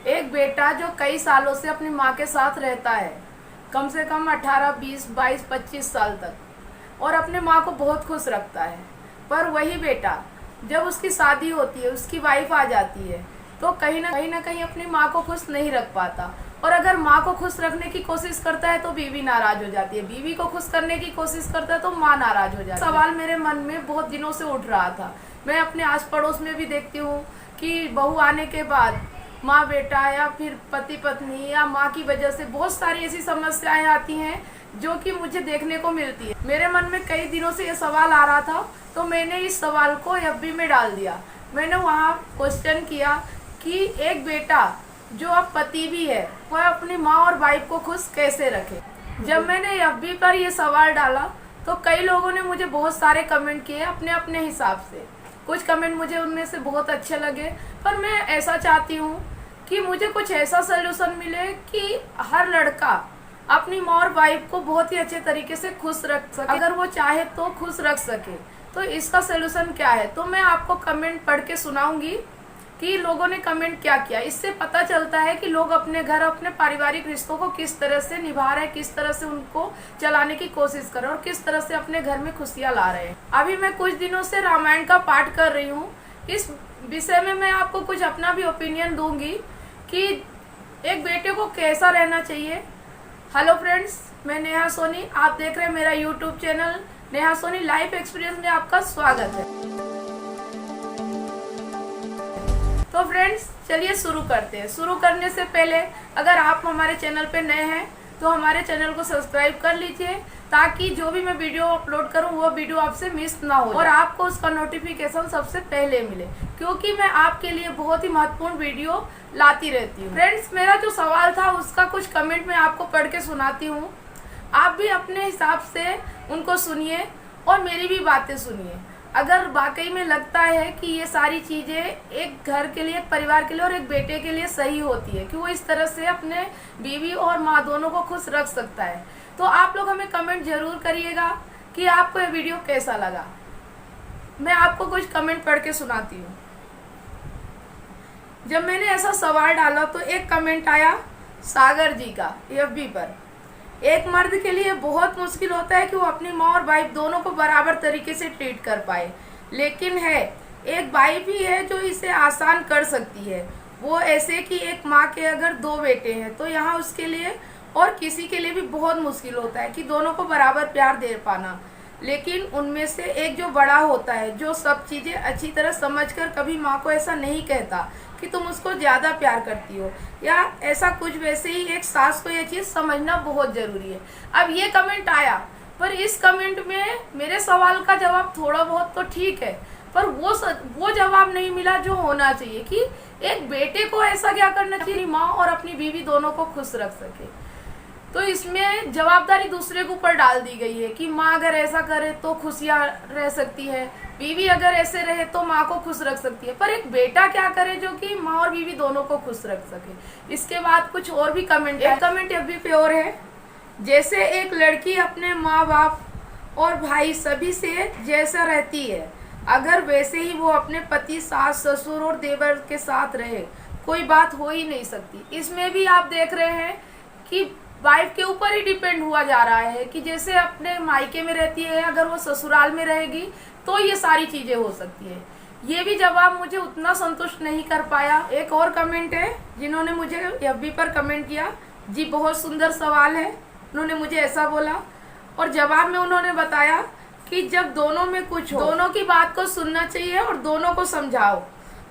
एक बेटा जो कई सालों से अपनी माँ के साथ रहता है, कम से कम 18, 20, 22, 25 साल तक, और अपने माँ को बहुत खुश रखता है। पर वही बेटा जब उसकी शादी होती है, उसकी वाइफ आ जाती है, तो कहीं ना कहीं अपनी माँ को खुश नहीं रख पाता। और अगर माँ को खुश रखने की कोशिश करता है तो बीवी नाराज हो जाती है, बीवी को खुश करने की कोशिश करता है तो माँ नाराज हो जाती है। सवाल मेरे मन में बहुत दिनों से उठ रहा था। मैं अपने आस पड़ोस में भी देखती हूँ कि बहू आने के बाद माँ बेटा या फिर पति पत्नी या माँ की वजह से बहुत सारी ऐसी समस्याएं आती हैं जो कि मुझे देखने को मिलती है। मेरे मन में कई दिनों से ये सवाल आ रहा था, तो मैंने इस सवाल को एफबी में डाल दिया। मैंने वहाँ क्वेश्चन किया कि एक बेटा जो अब पति भी है, वह अपनी माँ और वाइफ को खुश कैसे रखे। जब मैंने एफबी पर ये सवाल डाला तो कई लोगों ने मुझे बहुत सारे कमेंट किए अपने अपने हिसाब से। कुछ कमेंट मुझे उनमें से बहुत अच्छे लगे, पर मैं ऐसा चाहती हूँ कि मुझे कुछ ऐसा सलूशन मिले कि हर लड़का अपनी माँ और वाइफ को बहुत ही अच्छे तरीके से खुश रख सके, अगर वो चाहे तो खुश रख सके। तो इसका सलूशन क्या है, तो मैं आपको कमेंट पढ़ के सुनाऊंगी कि लोगों ने कमेंट क्या किया। इससे पता चलता है कि लोग अपने घर, अपने पारिवारिक रिश्तों को किस तरह से निभा रहे हैं, किस तरह से उनको चलाने की कोशिश कर रहे हैं और किस तरह से अपने घर में खुशियां ला रहे हैं। अभी मैं कुछ दिनों से रामायण का पाठ कर रही हूँ। इस विषय में मैं आपको कुछ अपना भी ओपिनियन दूंगी कि एक बेटे को कैसा रहना चाहिए। हेलो फ्रेंड्स, मैं नेहा सोनी, आप देख रहे हैं मेरा YouTube channel Neha Soni life experience में आपका स्वागत है। तो फ्रेंड्स चलिए शुरू करते हैं। शुरू करने से पहले अगर आप हमारे चैनल पे नए हैं तो हमारे चैनल को सब्सक्राइब कर लीजिए, ताकि जो भी मैं वीडियो अपलोड करूं वो वीडियो आपसे मिस ना हो और आपको उसका नोटिफिकेशन सबसे पहले मिले, क्योंकि मैं आपके लिए बहुत ही महत्वपूर्ण वीडियो लाती रहती हूँ। फ्रेंड्स, मेरा जो सवाल था उसका कुछ कमेंट मैं आपको पढ़ के सुनाती हूँ। आप भी अपने हिसाब से उनको सुनिए और मेरी भी बातें सुनिए। अगर वाकई में लगता है कि ये सारी चीज़ें एक घर के लिए, एक परिवार के लिए और एक बेटे के लिए सही होती है कि वो इस तरह से अपने बीवी और माँ दोनों को खुश रख सकता है, तो आप लोग हमें कमेंट जरूर करिएगा कि आपको ये वीडियो कैसा लगा। मैं आपको कुछ कमेंट पढ़ के सुनाती हूँ। जब मैंने ऐसा सवाल डाला तो एक कमेंट आया सागर जी का एफबी पर। एक मर्द के लिए बहुत मुश्किल होता है कि वो अपनी माँ और वाइफ दोनों को बराबर तरीके से ट्रीट कर पाए, लेकिन है एक वाइफ ही है जो इसे आसान कर सकती है। वो ऐसे कि एक माँ के अगर 2 बेटे हैं तो यहाँ उसके लिए और किसी के लिए भी बहुत मुश्किल होता है कि दोनों को बराबर प्यार दे पाना। लेकिन उनमें से एक जो बड़ा होता है, जो सब चीज़ें अच्छी तरह समझकर कभी माँ को ऐसा नहीं कहता कि तुम उसको ज़्यादा प्यार करती हो या ऐसा कुछ, वैसे ही एक सास को ये चीज़ समझना बहुत ज़रूरी है। अब ये कमेंट आया, पर इस कमेंट में मेरे सवाल का जवाब थोड़ा बहुत तो ठीक है, पर वो जवाब नहीं मिला जो होना चाहिए कि एक बेटे को ऐसा क्या करना चाहिए माँ और अपनी बीवी दोनों को खुश रख सके। तो इसमें जवाबदारी दूसरे के ऊपर डाल दी गई है कि माँ अगर ऐसा करे तो खुशियाँ रह सकती है, बीवी अगर ऐसे रहे तो माँ को खुश रख सकती है, पर एक बेटा क्या करे जो कि माँ और बीवी दोनों को खुश रख सके। इसके बाद कुछ और भी कमेंट है। कमेंट एफबी पे और है, जैसे एक लड़की अपने माँ बाप और भाई सभी से जैसा रहती है, अगर वैसे ही वो अपने पति, सास, ससुर और देवर के साथ रहे, कोई बात हो ही नहीं सकती। इसमें भी आप देख रहे हैं कि वाइफ के ऊपर ही डिपेंड हुआ जा रहा है कि जैसे अपने मायके में रहती है, अगर वो ससुराल में रहेगी तो ये सारी चीजें हो सकती है। ये भी जवाब मुझे उतना संतुष्ट नहीं कर पाया। एक और कमेंट है जिन्होंने मुझे एफबी पर कमेंट किया, जी बहुत सुंदर सवाल है, उन्होंने मुझे ऐसा बोला और जवाब में उन्होंने बताया कि जब दोनों में कुछ हो, दोनों की बात को सुनना चाहिए और दोनों को समझाओ,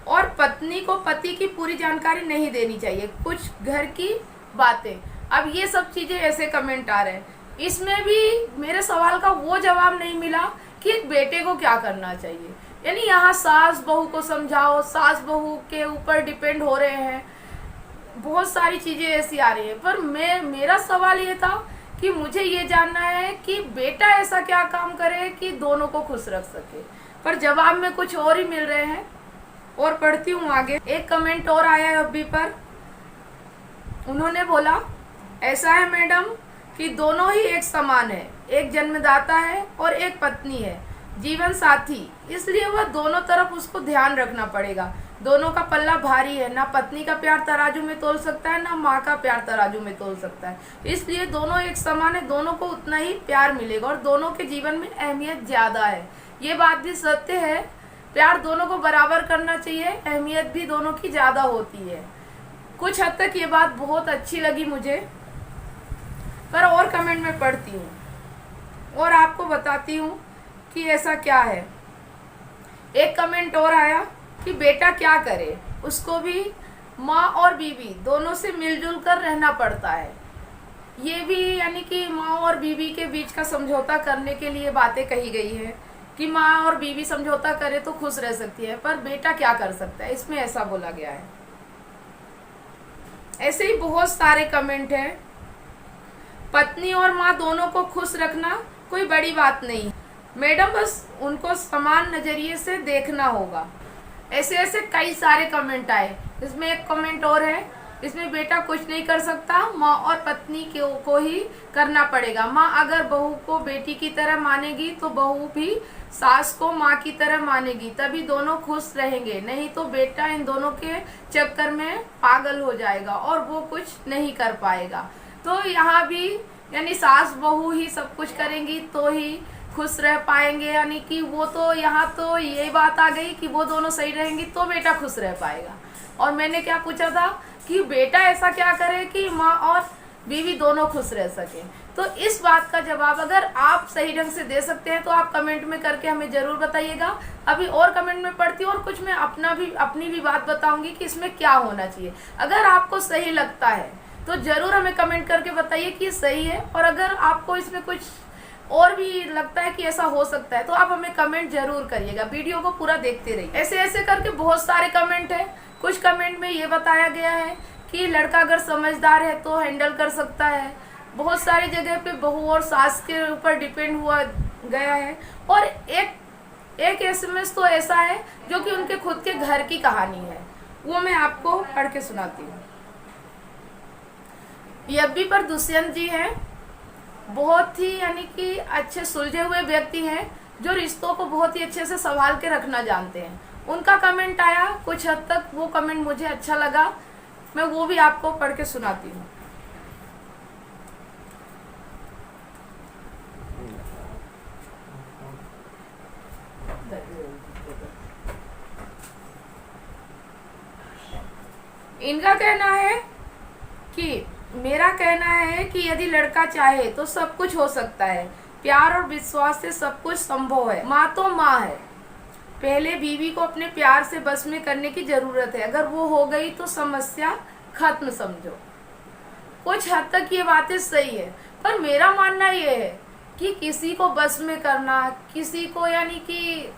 और पत्नी को पति की पूरी जानकारी नहीं देनी चाहिए, कुछ घर की बातें। अब ये सब चीजें ऐसे कमेंट आ रहे हैं। इसमें भी मेरे सवाल का वो जवाब नहीं मिला कि एक बेटे को क्या करना चाहिए। यानी यहाँ सास बहू को समझाओ, सास बहू के ऊपर डिपेंड हो रहे हैं, बहुत सारी चीजें ऐसी आ रही है। पर मेरा सवाल ये था कि मुझे ये जानना है कि बेटा ऐसा क्या काम करे कि दोनों को खुश रख सके, पर जवाब में कुछ और ही मिल रहे हैं। और पढ़ती हूँ आगे। एक कमेंट और आया है एफबी पर, उन्होंने बोला ऐसा है मैडम कि दोनों ही एक समान है, एक जन्मदाता है और एक पत्नी है, जीवन साथी, इसलिए वह दोनों तरफ उसको ध्यान रखना पड़ेगा। दोनों का पल्ला भारी है। ना पत्नी का प्यार तराजू में तोल सकता है, ना माँ का प्यार तराजू में तोल सकता है। इसलिए दोनों एक समान है, दोनों को उतना ही प्यार मिलेगा और दोनों के जीवन में अहमियत ज़्यादा है। ये बात भी सत्य है, प्यार दोनों को बराबर करना चाहिए, अहमियत भी दोनों की ज़्यादा होती है। कुछ हद तक ये बात बहुत अच्छी लगी मुझे, पर और कमेंट में पढ़ती हूँ और आपको बताती हूँ कि ऐसा क्या है। एक कमेंट और आया कि बेटा क्या करे, उसको भी माँ और बीवी दोनों से मिलजुल कर रहना पड़ता है। ये भी यानी कि माँ और बीवी के बीच का समझौता करने के लिए बातें कही गई है कि माँ और बीवी समझौता करे तो खुश रह सकती है, पर बेटा क्या कर सकता है, इसमें ऐसा बोला गया है। ऐसे ही बहुत सारे कमेंट हैं। पत्नी और माँ दोनों को खुश रखना कोई बड़ी बात नहीं मैडम, बस उनको समान नजरिए से देखना होगा। ऐसे ऐसे कई सारे कमेंट आए। इसमें एक कमेंट और है, इसमें बेटा कुछ नहीं कर सकता, माँ और पत्नी को ही करना पड़ेगा। माँ अगर बहू को बेटी की तरह मानेगी तो बहू भी सास को माँ की तरह मानेगी, तभी दोनों खुश रहेंगे। नहीं तो बेटा इन दोनों के चक्कर में पागल हो जाएगा और वो कुछ नहीं कर पाएगा। तो यहाँ भी यानी सास बहू ही सब कुछ करेंगी तो ही खुश रह पाएंगे, यानी कि वो तो यहाँ तो ये बात आ गई कि वो दोनों सही रहेंगी तो बेटा खुश रह पाएगा। और मैंने क्या पूछा था कि बेटा ऐसा क्या करे कि माँ और बीवी दोनों खुश रह सके। तो इस बात का जवाब अगर आप सही ढंग से दे सकते हैं तो आप कमेंट में करके हमें जरूर बताइएगा। अभी और कमेंट में पढ़ती हूँ और कुछ मैं अपनी भी बात बताऊंगी कि इसमें क्या होना चाहिए। अगर आपको सही लगता है तो जरूर हमें कमेंट करके बताइए कि सही है, और अगर आपको इसमें कुछ और भी लगता है कि ऐसा हो सकता है तो आप हमें कमेंट जरूर करिएगा। वीडियो को पूरा देखते रहिए। ऐसे ऐसे करके बहुत सारे कमेंट है। कुछ कमेंट में ये बताया गया है कि लड़का अगर समझदार है तो हैंडल कर सकता है। बहुत सारी जगह पे बहू और सास के ऊपर डिपेंड हुआ गया है। और एक एसएमएस तो ऐसा है जो कि उनके खुद के घर की कहानी है, वो मैं आपको पढ़ के सुनाती हूँ। एफबी पर दुष्यंत जी हैं, बहुत ही यानी कि अच्छे सुलझे हुए व्यक्ति हैं जो रिश्तों को बहुत ही अच्छे से संभाल के रखना जानते हैं। उनका कमेंट आया, कुछ हद तक वो कमेंट मुझे अच्छा लगा, मैं वो भी आपको पढ़ के सुनाती हूँ। इनका कहना है कि मेरा कहना है कि यदि लड़का चाहे तो सब कुछ हो सकता है, प्यार और विश्वास से सब कुछ संभव है। माँ तो माँ है, पहले बीवी को अपने प्यार से बस में करने की जरूरत है, अगर वो हो गई तो समस्या खत्म समझो। कुछ हद तक ये बातें सही है, पर मेरा मानना ये है कि किसी को बस में करना, किसी को यानी कि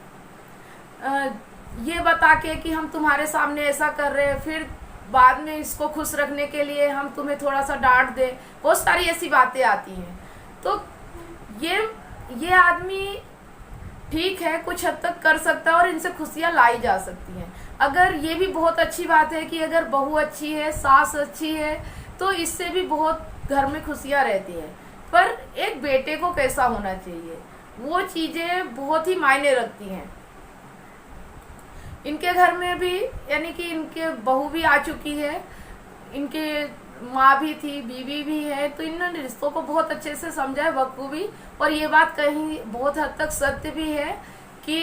ये बता के कि हम तुम्हारे सामने ऐसा कर रहे हैं, फिर बाद में इसको खुश रखने के लिए हम तुम्हें थोड़ा सा डांट दे, बहुत सारी ऐसी बातें आती हैं। तो ये आदमी ठीक है, कुछ हद तक कर सकता है और इनसे खुशियाँ लाई जा सकती हैं। अगर ये भी बहुत अच्छी बात है कि अगर बहू अच्छी है, सास अच्छी है, तो इससे भी बहुत घर में खुशियाँ रहती हैं। पर एक बेटे को कैसा होना चाहिए, वो चीज़ें बहुत ही मायने रखती हैं। इनके घर में भी यानी कि इनके बहू भी आ चुकी है, इनके माँ भी थी, बीवी भी है, तो इन्होंने रिश्तों को बहुत अच्छे से समझा है बखूबी। और ये बात कहीं बहुत हद तक सत्य भी है कि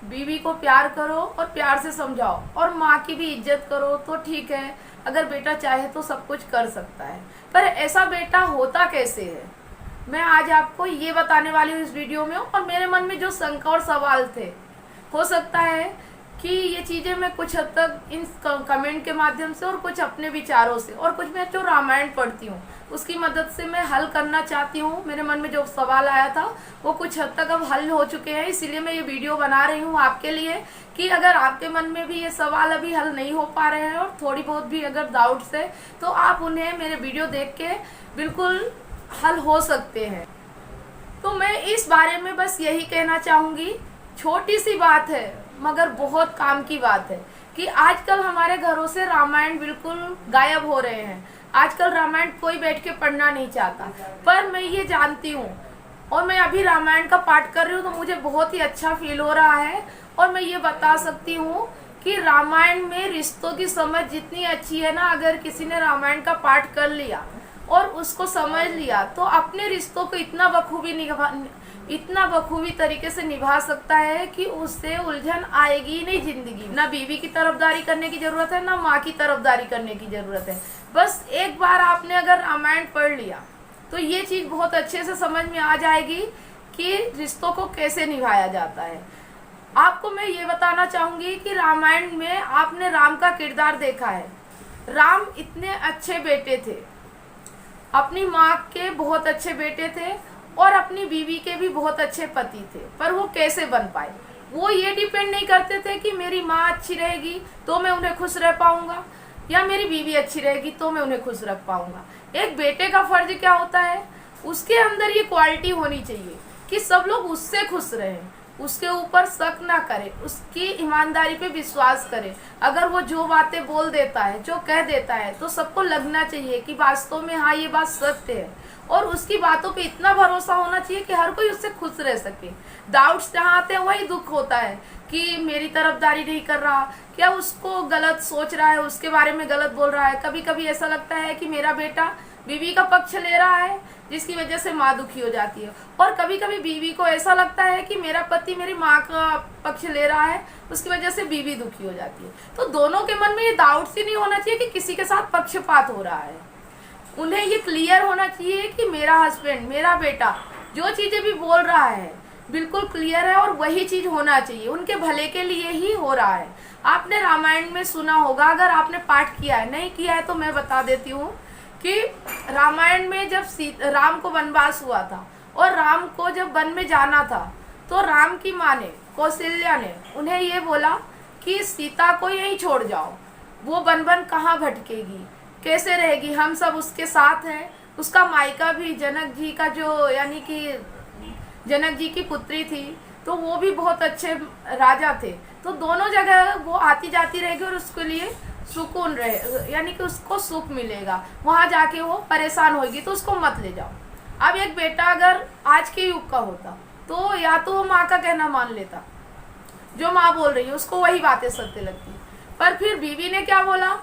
बीवी को प्यार करो और प्यार से समझाओ, और माँ की भी इज्जत करो तो ठीक है। अगर बेटा चाहे तो सब कुछ कर सकता है, पर ऐसा बेटा होता कैसे है, मैं आज आपको ये बताने वाली हूँ इस वीडियो में। और मेरे मन में जो शंका और सवाल थे, हो सकता है कि ये चीज़ें मैं कुछ हद तक इन कमेंट के माध्यम से और कुछ अपने विचारों से और कुछ मैं जो रामायण पढ़ती हूँ उसकी मदद से मैं हल करना चाहती हूँ। मेरे मन में जो सवाल आया था वो कुछ हद तक अब हल हो चुके हैं, इसीलिए मैं ये वीडियो बना रही हूँ आपके लिए कि अगर आपके मन में भी ये सवाल अभी हल नहीं हो पा रहे हैं और थोड़ी बहुत भी अगर डाउट्स है तो आप उन्हें मेरे वीडियो देख के बिल्कुल हल हो सकते हैं। तो मैं इस बारे में बस यही कहना चाहूँगी, छोटी सी बात है मगर बहुत काम की बात है कि आजकल हमारे घरों से रामायण बिल्कुल गायब हो रहे हैं। आजकल रामायण कोई बैठ के पढ़ना नहीं चाहता, पर मैं ये जानती हूँ और मैं अभी रामायण का पाठ कर रही हूँ तो मुझे बहुत ही अच्छा फील हो रहा है। और मैं ये बता सकती हूँ कि रामायण में रिश्तों की समझ जितनी अच्छी है ना, अगर किसी ने रामायण का पाठ कर लिया और उसको समझ लिया तो अपने रिश्तों को इतना बखूबी तरीके से निभा सकता है कि उससे उलझन आएगी ही नहीं जिंदगी में। ना बीवी की तरफदारी करने की जरूरत है, ना माँ की तरफदारी करने की जरूरत है। बस एक बार आपने अगर रामायण पढ़ लिया तो ये चीज बहुत अच्छे से समझ में आ जाएगी कि रिश्तों को कैसे निभाया जाता है। आपको मैं ये बताना चाहूंगी कि रामायण में आपने राम का किरदार देखा है। राम इतने अच्छे बेटे थे, अपनी माँ के बहुत अच्छे बेटे थे और अपनी बीवी के भी बहुत अच्छे पति थे, पर वो कैसे बन पाए? वो ये डिपेंड नहीं करते थे कि मेरी माँ अच्छी रहेगी तो मैं उन्हें खुश रह पाऊंगा या मेरी बीवी अच्छी रहेगी तो मैं उन्हें खुश रख पाऊंगा। एक बेटे का फर्ज क्या होता है, उसके अंदर ये क्वालिटी होनी चाहिए कि सब लोग उससे खुश रहें, उसके ऊपर शक ना करें, उसकी ईमानदारी पे विश्वास करें। अगर वो जो बातें बोल देता है, जो कह देता है, तो सबको लगना चाहिए कि वास्तव में हाँ ये बात सत्य है, और उसकी बातों पे इतना भरोसा होना चाहिए कि हर कोई उससे खुश रह सके। डाउट्स जहाँ आते हैं वही दुख होता है कि मेरी तरफदारी नहीं कर रहा, क्या उसको गलत सोच रहा है, उसके बारे में गलत बोल रहा है। कभी कभी ऐसा लगता है कि मेरा बेटा बीवी का पक्ष ले रहा है जिसकी वजह से माँ दुखी हो जाती है, और कभी कभी बीवी को ऐसा लगता है कि मेरा पति मेरी माँ का पक्ष ले रहा है, उसकी वजह से बीवी दुखी हो जाती है। तो दोनों के मन में ये डाउट्स ही नहीं होना चाहिए कि किसी के साथ पक्षपात हो रहा है। उन्हें ये क्लियर होना चाहिए कि मेरा हस्बैंड, मेरा बेटा जो चीजें भी बोल रहा है बिल्कुल क्लियर है और वही चीज होना चाहिए, उनके भले के लिए ही हो रहा है। आपने रामायण में सुना होगा, अगर आपने पाठ किया है, नहीं किया है तो मैं बता देती हूँ कि रामायण में जब राम को वनवास हुआ था और राम को जब वन में जाना था तो राम की माँ ने, कौशल्या ने उन्हें ये बोला कि सीता को यहीं छोड़ जाओ, वो वन वन कहाँ भटकेगी, कैसे रहेगी, हम सब उसके साथ हैं। उसका मायका भी जनक जी का, जो यानी कि जनक जी की पुत्री थी, तो वो भी बहुत अच्छे राजा थे, तो दोनों जगह वो आती जाती रहेगी और उसके लिए सुकून रहे, यानी कि उसको सुख मिलेगा। वहां जाके वो परेशान होगी तो उसको मत ले जाओ। अब एक बेटा अगर आज के युग का होता तो या तो वो माँ का कहना मान लेता, जो माँ बोल रही है उसको वही बातें सत्य लगती, पर फिर बीवी ने क्या बोला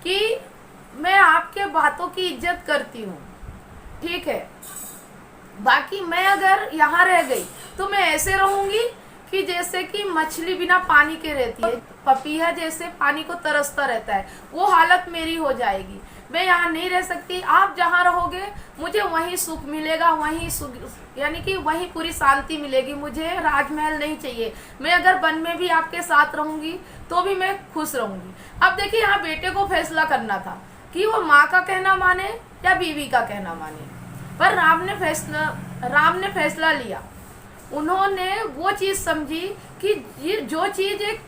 कि मैं आपके बातों की इज्जत करती हूँ, ठीक है, बाकी मैं अगर यहाँ रह गई तो मैं ऐसे रहूंगी कि जैसे कि मछली बिना पानी के रहती है, पपीहा जैसे पानी को तरसता रहता है, वो हालत मेरी हो जाएगी। मैं यहाँ नहीं रह सकती, आप जहाँ रहोगे मुझे वहीं सुख मिलेगा, वहीं सुख यानी कि वहीं पूरी शांति मिलेगी। मुझे राजमहल नहीं चाहिए, मैं अगर वन में भी आपके साथ रहूंगी तो भी मैं खुश रहूंगी। अब देखिए, यहाँ बेटे को फैसला करना था कि वो माँ का कहना माने या बीवी का कहना माने, पर राम ने फैसला लिया। उन्होंने वो चीज समझी कि ये जो चीज एक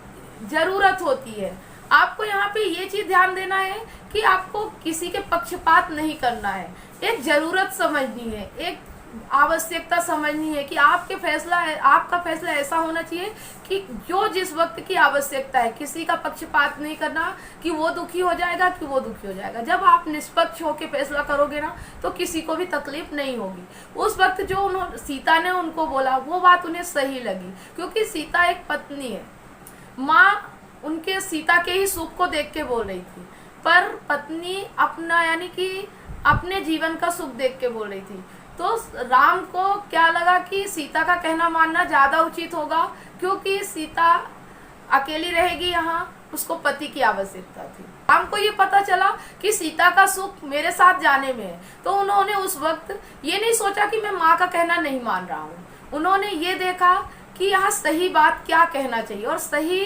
जरूरत होती है, आपको यहाँ पे ये चीज ध्यान देना है कि आपको किसी के पक्षपात नहीं करना है, एक जरूरत समझनी है, एक आवश्यकता समझनी है कि आपका फैसला ऐसा होना चाहिए कि जो जिस वक्त की आवश्यकता है, किसी का पक्षपात नहीं करना कि वो दुखी हो जाएगा कि वो दुखी हो जाएगा। जब आप निष्पक्ष होकर फैसला करोगे ना तो किसी को भी तकलीफ नहीं होगी। उस वक्त जो सीता ने उनको बोला वो बात उन्हें सही लगी, क्योंकि सीता एक पत्नी है, माँ उनके सीता के ही सुख को देख के बोल रही थी, पर पत्नी अपना यानी कि अपने जीवन का सुख देख के बोल रही थी। तो राम को क्या लगा कि सीता का कहना मानना ज्यादा उचित होगा, क्योंकि सीता अकेली रहेगी यहाँ, उसको पति की आवश्यकता थी। राम को ये पता चला कि सीता का सुख मेरे साथ जाने में है, तो उन्होंने उस वक्त ये नहीं सोचा कि मैं माँ का कहना नहीं मान रहा हूँ। उन्होंने ये देखा कि यहाँ सही बात क्या कहना चाहिए और सही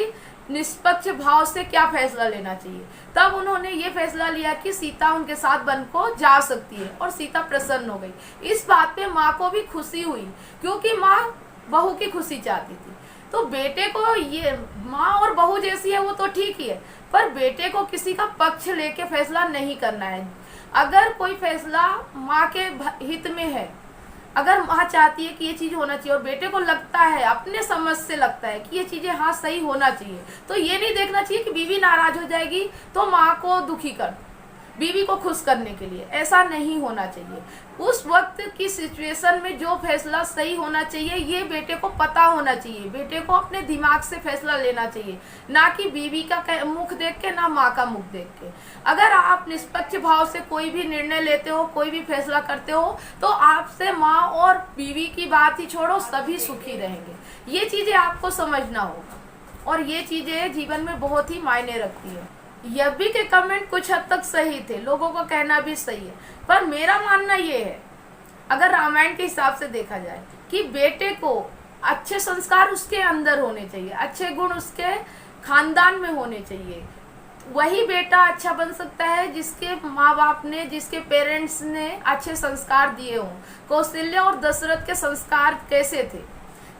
निष्पक्ष भाव से क्या फैसला लेना चाहिए। तब उन्होंने ये फैसला लिया कि सीता उनके साथ वन को जा सकती है, और सीता प्रसन्न हो गई। इस बात पे माँ को भी खुशी हुई, क्योंकि माँ बहू की खुशी चाहती थी। तो बेटे को ये माँ और बहू जैसी है वो तो ठीक ही है, पर बेटे को किसी का पक्ष लेके फैसला नहीं करना है। अगर कोई फैसला माँ के हित में है, अगर माँ चाहती है कि ये चीज होना चाहिए और बेटे को लगता है, अपने समझ से लगता है कि ये चीजें हाँ सही होना चाहिए, तो ये नहीं देखना चाहिए कि बीवी नाराज हो जाएगी तो माँ को दुखी कर, बीवी को खुश करने के लिए। ऐसा नहीं होना चाहिए। उस वक्त की सिचुएशन में जो फैसला सही होना चाहिए ये बेटे को पता होना चाहिए। बेटे को अपने दिमाग से फैसला लेना चाहिए, ना कि बीवी का मुख देख के, ना माँ का मुख देख के। अगर आप निष्पक्ष भाव से कोई भी निर्णय लेते हो, कोई भी फैसला करते हो, तो आपसे माँ और बीवी की बात ही छोड़ो, सभी सुखी रहेंगे। ये चीजें आपको समझना होगा और ये चीजें जीवन में बहुत ही मायने रखती है। यब्बी के कमेंट कुछ हद तक सही थे, लोगों का कहना भी सही है, पर मेरा मानना ये है, अगर रामायण के हिसाब से देखा जाए, कि बेटे को अच्छे संस्कार उसके अंदर होने चाहिए, अच्छे गुण उसके खानदान में होने चाहिए। वही बेटा अच्छा बन सकता है जिसके माँ बाप ने, जिसके पेरेंट्स ने अच्छे संस्कार दिए हों। कौशल्या और दशरथ के संस्कार कैसे थे?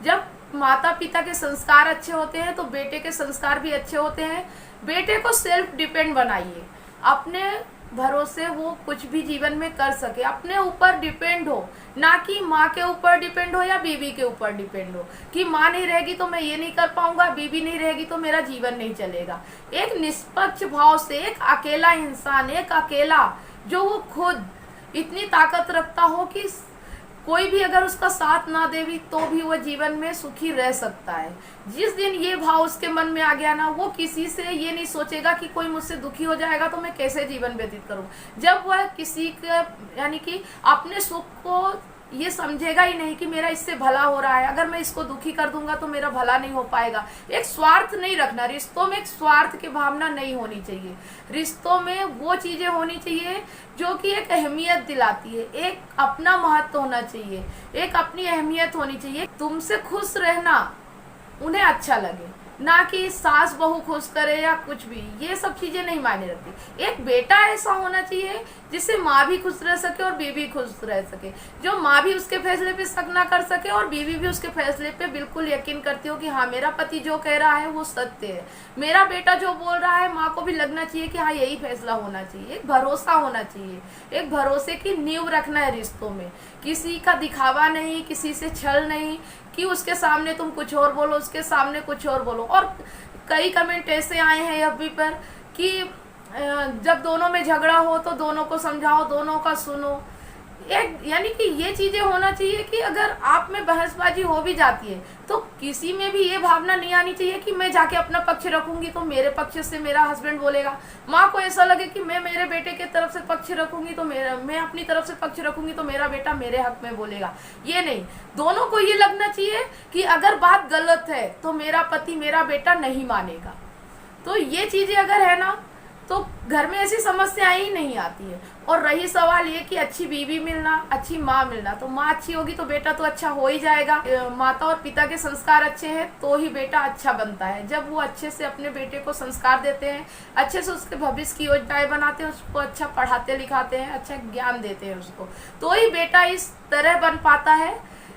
जब माता पिता के संस्कार अच्छे होते हैं तो बेटे के संस्कार भी अच्छे होते हैं। बेटे को सेल्फ डिपेंड बनाइए, अपने भरोसे वो कुछ भी जीवन में कर सके, अपने ऊपर डिपेंड हो, ना कि माँ के ऊपर डिपेंड हो या बीवी के ऊपर डिपेंड हो, कि माँ नहीं रहेगी तो मैं ये नहीं कर पाऊंगा, बीवी नहीं रहेगी तो मेरा जीवन नहीं चलेगा। एक निष्पक्ष भाव से एक अकेला इंसान, एक अकेला जो वो खुद इतनी ताकत रखता हो कि कोई भी अगर उसका साथ ना देवी तो भी वह जीवन में सुखी रह सकता है। जिस दिन ये भाव उसके मन में आ गया ना, वो किसी से ये नहीं सोचेगा कि कोई मुझसे दुखी हो जाएगा तो मैं कैसे जीवन व्यतीत करूं। जब वह किसी का यानी कि अपने सुख को ये समझेगा ही नहीं कि मेरा इससे भला हो रहा है, अगर मैं इसको दुखी कर दूंगा तो मेरा भला नहीं हो पाएगा। एक स्वार्थ नहीं रखना, रिश्तों में एक स्वार्थ की भावना नहीं होनी चाहिए। रिश्तों में वो चीजें होनी चाहिए जो कि एक अहमियत दिलाती है, एक अपना महत्व होना चाहिए, एक अपनी अहमियत होनी चाहिए। तुमसे खुश रहना उन्हें अच्छा लगे, ना कि सास बहू खुश करे या कुछ भी, ये सब चीजें नहीं मायने रखती। एक बेटा ऐसा होना चाहिए जिससे माँ भी खुश रह सके और बीवी खुश रह सके, जो माँ भी उसके फैसले पे शक ना कर सके और बीवी भी उसके फैसले पे बिल्कुल यकीन करती हो कि हाँ मेरा पति जो कह रहा है वो सत्य है, मेरा बेटा जो बोल रहा है माँ को भी लगना चाहिए कि हाँ यही फैसला होना चाहिए। एक भरोसा होना चाहिए, एक भरोसे की नींव रखना है रिश्तों में, किसी का दिखावा नहीं, किसी से छल नहीं कि उसके सामने तुम कुछ और बोलो, उसके सामने कुछ और बोलो। और कई कमेंट ऐसे आए हैं एफबी पर कि जब दोनों में झगड़ा हो तो दोनों को समझाओ, दोनों का सुनो। एक यानी कि ये चीजें होना चाहिए कि अगर आप में बहसबाजी हो भी जाती है तो किसी में भी ये भावना नहीं आनी चाहिए कि मैं जाके अपना पक्ष रखूंगी तो मेरे पक्ष से मेरा हस्बैंड बोलेगा। माँ को ऐसा लगे कि मैं मेरे बेटे के तरफ से पक्ष रखूंगी तो मैं अपनी तरफ से पक्ष रखूंगी तो मेरा बेटा मेरे हक में बोलेगा। ये नहीं, दोनों को ये लगना चाहिए कि अगर बात गलत है तो मेरा पति, मेरा बेटा नहीं मानेगा। तो ये चीजें अगर है ना तो घर में ऐसी समस्याएं ही नहीं आती है। और रही सवाल ये कि अच्छी बीवी मिलना, अच्छी माँ मिलना, तो माँ अच्छी होगी तो बेटा तो अच्छा हो ही जाएगा। माता और पिता के संस्कार अच्छे हैं तो ही बेटा अच्छा बनता है। जब वो अच्छे से अपने बेटे को संस्कार देते हैं, अच्छे से उसके भविष्य की योजनाएं बनाते हैं, उसको अच्छा पढ़ाते लिखाते हैं, अच्छा ज्ञान देते हैं उसको, तो ही बेटा इस तरह बन पाता है।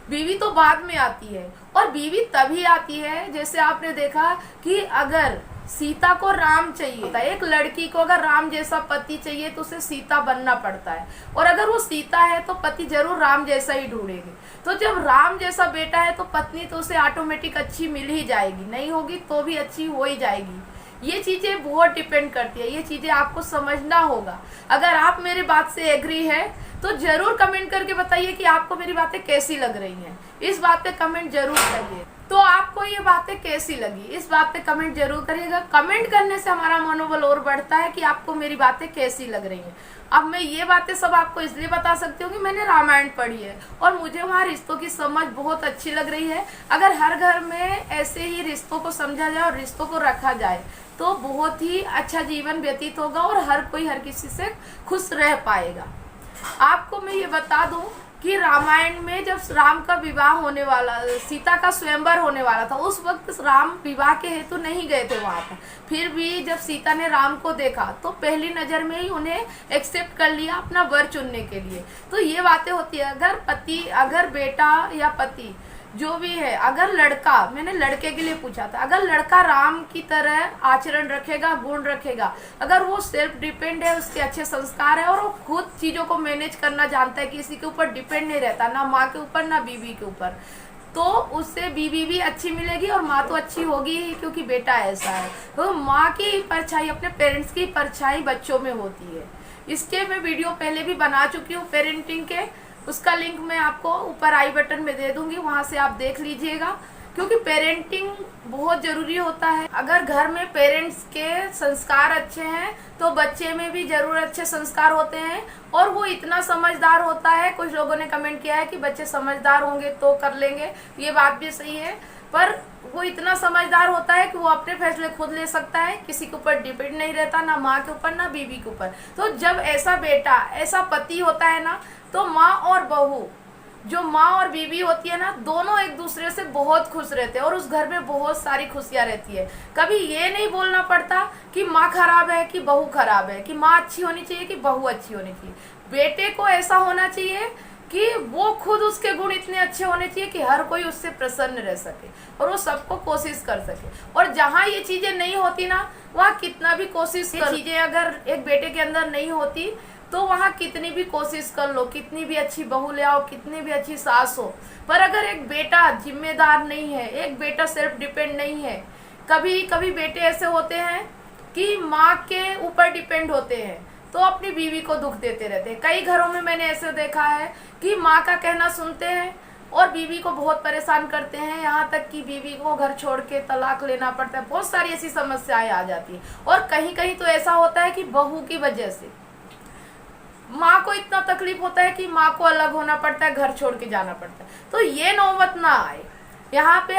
बीवी तो बाद में आती है, और बीवी तभी आती है जैसे आपने देखा कि अगर सीता को राम चाहिए, एक लड़की को अगर राम जैसा पति चाहिए तो उसे सीता बनना पड़ता है, और अगर वो सीता है तो पति जरूर राम जैसा ही ढूंढेगी। तो जब राम जैसा बेटा है तो पत्नी तो उसे ऑटोमेटिक अच्छी मिल ही जाएगी, नहीं होगी तो भी अच्छी हो ही जाएगी। ये चीजें बहुत डिपेंड करती है, ये चीजें आपको समझना होगा। अगर आप मेरी बात से एग्री है तो जरूर कमेंट करके बताइए कि आपको मेरी बातें कैसी लग रही हैं। इस बात पे कमेंट जरूर करिए। तो आपको ये बातें कैसी लगी, इस बात पे कमेंट जरूर करिएगा। कमेंट करने से हमारा मनोबल और बढ़ता है कि आपको मेरी बातें कैसी लग रही हैं। अब मैं ये बातें सब आपको इसलिए बता सकती हूँ कि मैंने रामायण पढ़ी है और मुझे वहाँ रिश्तों की समझ बहुत अच्छी लग रही है। अगर हर घर में ऐसे ही रिश्तों को समझा जाए और रिश्तों को रखा जाए तो बहुत ही अच्छा जीवन व्यतीत होगा और हर कोई हर किसी से खुश रह पाएगा। आपको मैं ये बता दूं कि रामायण में जब राम का विवाह होने वाला, सीता का स्वयंवर होने वाला था, उस वक्त राम विवाह के हेतु नहीं गए थे वहां पर। फिर भी जब सीता ने राम को देखा तो पहली नजर में ही उन्हें एक्सेप्ट कर लिया अपना वर चुनने के लिए। तो ये बातें होती है। अगर पति, अगर बेटा या पति जो भी है, अगर लड़का, मैंने लड़के के लिए पूछा था, अगर लड़का राम की तरह आचरण रखेगा, गुण रखेगा, अगर वो सेल्फ डिपेंड है, उसके अच्छे संस्कार है और वो खुद चीजों को मैनेज करना जानता है, किसी के ऊपर डिपेंड नहीं रहता, ना माँ के ऊपर ना बीवी के ऊपर, तो उससे बीवी भी अच्छी मिलेगी और माँ तो अच्छी होगी ही, क्योंकि बेटा ऐसा है। तो माँ की परछाई, अपने पेरेंट्स की परछाई बच्चों में होती है। इसके मैं वीडियो पहले भी बना चुकी हूँ पेरेंटिंग के, उसका लिंक मैं आपको ऊपर आई बटन में दे दूंगी, वहां से आप देख लीजिएगा, क्योंकि पेरेंटिंग बहुत जरूरी होता है। अगर घर में पेरेंट्स के संस्कार अच्छे हैं तो बच्चे में भी जरूर अच्छे संस्कार होते हैं और वो इतना समझदार होता है। कुछ लोगों ने कमेंट किया है कि बच्चे समझदार होंगे तो कर लेंगे, ये बात भी सही है, पर वो इतना समझदार होता है कि वो अपने फैसले खुद ले सकता है, किसी के ऊपर डिपेंड नहीं रहता, ना माँ के ऊपर ना बीवी के ऊपर। तो जब ऐसा बेटा, ऐसा पति होता है ना, तो माँ और बहू, जो माँ और बीवी होती है ना, दोनों एक दूसरे से बहुत खुश रहते हैं और उस घर में बहुत सारी खुशियां रहती है। कभी ये नहीं बोलना पड़ता कि माँ खराब है कि बहू खराब है, कि माँ अच्छी होनी चाहिए कि बहू अच्छी होनी चाहिए। बेटे को ऐसा होना चाहिए कि वो खुद, उसके गुण इतने अच्छे होने चाहिए कि हर कोई उससे प्रसन्न रह सके और वो सबको कोशिश कर सके। और जहाँ ये चीजें नहीं होती ना, वहाँ कितना भी कोशिश कर, चीजें अगर एक बेटे के अंदर नहीं होती तो वहाँ कितनी भी कोशिश कर लो, कितनी भी अच्छी बहू ले आओ, कितनी भी अच्छी सास हो, पर अगर एक बेटा जिम्मेदार नहीं है, एक बेटा सेल्फ डिपेंड नहीं है, कभी कभी बेटे ऐसे होते हैं कि माँ के ऊपर डिपेंड होते हैं तो अपनी बीवी को दुख देते रहते हैं। कई घरों में मैंने ऐसे देखा है कि माँ का कहना सुनते हैं और बीवी को बहुत परेशान करते हैं, यहाँ तक कि बीवी को घर छोड़ के तलाक लेना पड़ता है। बहुत सारी ऐसी समस्याएं आ जाती है और कहीं कहीं तो ऐसा होता है कि बहू की वजह से माँ को इतना तकलीफ होता है कि माँ को अलग होना पड़ता है, घर छोड़ के जाना पड़ता है। तो ये नौबत ना आए। यहाँ पे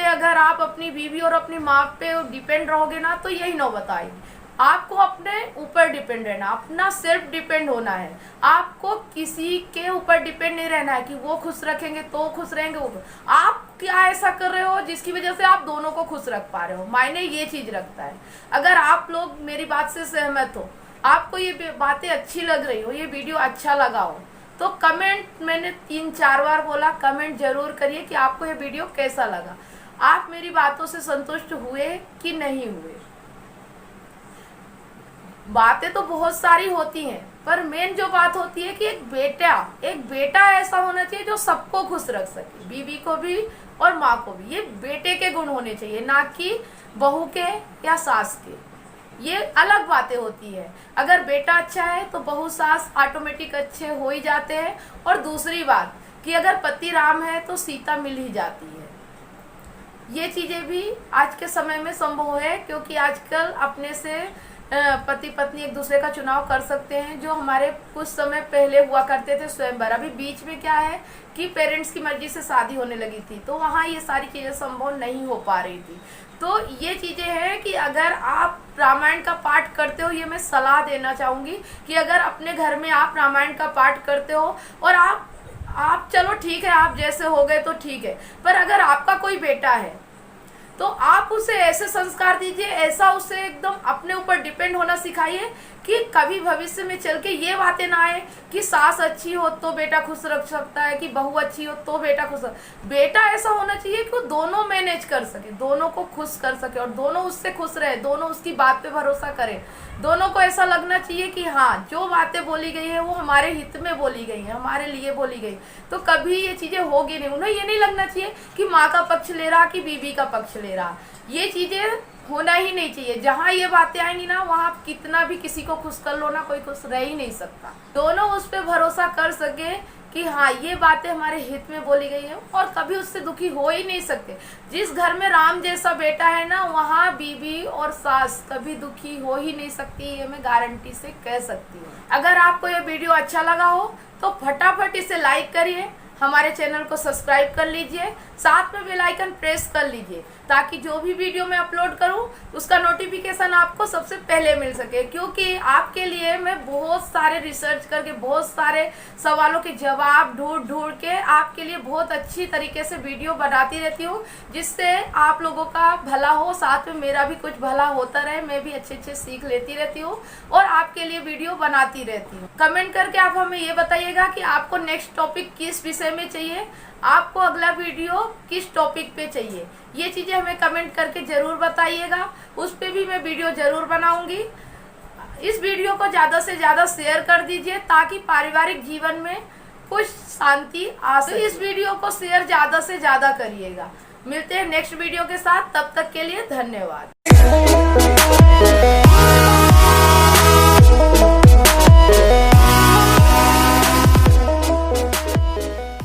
अगर आप अपनी बीवी और अपनी माँ पे डिपेंड रहोगे ना, तो यही नौबत आएगी। आपको अपने ऊपर डिपेंड रहना, अपना सेल्फ डिपेंड होना है। आपको किसी के ऊपर डिपेंड नहीं रहना है कि वो खुश रखेंगे तो खुश रहेंगे। वो आप क्या ऐसा कर रहे हो जिसकी वजह से आप दोनों को खुश रख पा रहे हो, मायने ये चीज रखता है। अगर आप लोग मेरी बात से सहमत हो, आपको ये बातें अच्छी लग रही हो, ये वीडियो अच्छा लगा हो, तो कमेंट, मैंने 3-4 बार बोला, कमेंट जरूर करिए कि आपको ये वीडियो कैसा लगा, आप मेरी बातों से संतुष्ट हुए कि नहीं हुए। बातें तो बहुत सारी होती हैं, पर मेन जो बात होती है कि एक बेटा ऐसा होना चाहिए जो सबको खुश रख सके, बीवी को भी और माँ को भी। ये बेटे के गुण होने चाहिए, ना कि बहू के या सास के। ये अलग बातें होती है। अगर बेटा अच्छा है तो बहू सास ऑटोमेटिक अच्छे हो ही जाते हैं। और दूसरी बात कि अगर पति राम है तो सीता मिल ही जाती है। ये चीजें भी आज के समय में संभव है, क्योंकि आजकल अपने से पति पत्नी एक दूसरे का चुनाव कर सकते हैं, जो हमारे कुछ समय पहले हुआ करते थे स्वयंवर। अभी बीच में क्या है कि पेरेंट्स की मर्जी से शादी होने लगी थी, तो वहाँ ये सारी चीजें संभव नहीं हो पा रही थी। तो ये चीजें हैं कि अगर आप रामायण का पाठ करते हो, ये मैं सलाह देना चाहूंगी कि अगर अपने घर में आप रामायण का पाठ करते हो और आप चलो ठीक है, आप जैसे हो गए तो ठीक है, पर अगर आपका कोई बेटा है तो आप उसे ऐसे संस्कार दीजिए, ऐसा उसे एकदम अपने ऊपर डिपेंड होना सिखाइए कि कभी भविष्य में चल के ये बातें ना आए कि सास अच्छी हो तो बेटा खुश रख सकता है, कि बहू अच्छी हो तो बेटा खुश बेटा ऐसा होना चाहिए कि वो दोनों मैनेज कर सके, दोनों को खुश कर सके और दोनों उससे खुश रहे, दोनों उसकी बात पे भरोसा करें। दोनों को ऐसा लगना चाहिए कि हाँ, जो बातें बोली गई है वो हमारे हित में बोली गई है, हमारे लिए बोली गई, तो कभी ये चीजें होगी नहीं। उन्हें ये नहीं लगना चाहिए कि माँ का पक्ष ले रहा कि बीवी का पक्ष ले रहा, ये चीजें होना ही नहीं चाहिए। जहाँ ये बातें आएंगी ना, वहाँ कितना भी किसी को खुश कर लो ना, कोई खुश रह ही नहीं सकता। दोनों उस पर भरोसा कर सके कि हाँ, ये बातें हमारे हित में बोली गई है और कभी उससे दुखी हो ही नहीं सकते। जिस घर में राम जैसा बेटा है ना, वहाँ बीवी और सास कभी दुखी हो ही नहीं सकती, ये मैं गारंटी से कह सकती हूँ। अगर आपको ये वीडियो अच्छा लगा हो तो फटाफट इसे लाइक करिए, हमारे चैनल को सब्सक्राइब कर लीजिए, साथ में बेल आइकन प्रेस कर लीजिए, ताकि जो भी वीडियो मैं अपलोड करूं उसका नोटिफिकेशन आपको सबसे पहले मिल सके। क्योंकि आपके लिए मैं बहुत सारे रिसर्च करके, बहुत सारे सवालों के जवाब ढूंढ के आपके लिए बहुत अच्छी तरीके से वीडियो बनाती रहती हूँ, जिससे आप लोगों का भला हो, साथ में मेरा भी कुछ भला होता रहे। मैं भी अच्छे सीख लेती रहती हूँ और आपके लिए वीडियो बनाती रहती हूँ। कमेंट करके आप हमें ये बताइएगा कि आपको नेक्स्ट टॉपिक किस विषय में चाहिए, आपको अगला वीडियो किस टॉपिक पे चाहिए, ये चीजें हमें कमेंट करके जरूर बताइएगा। उस पे भी मैं वीडियो जरूर बनाऊंगी। इस वीडियो को ज्यादा से ज्यादा शेयर कर दीजिए, ताकि पारिवारिक जीवन में कुछ शांति आ सके। इस वीडियो को शेयर ज्यादा से ज्यादा करिएगा। मिलते हैं नेक्स्ट वीडियो के साथ, तब तक के लिए धन्यवाद।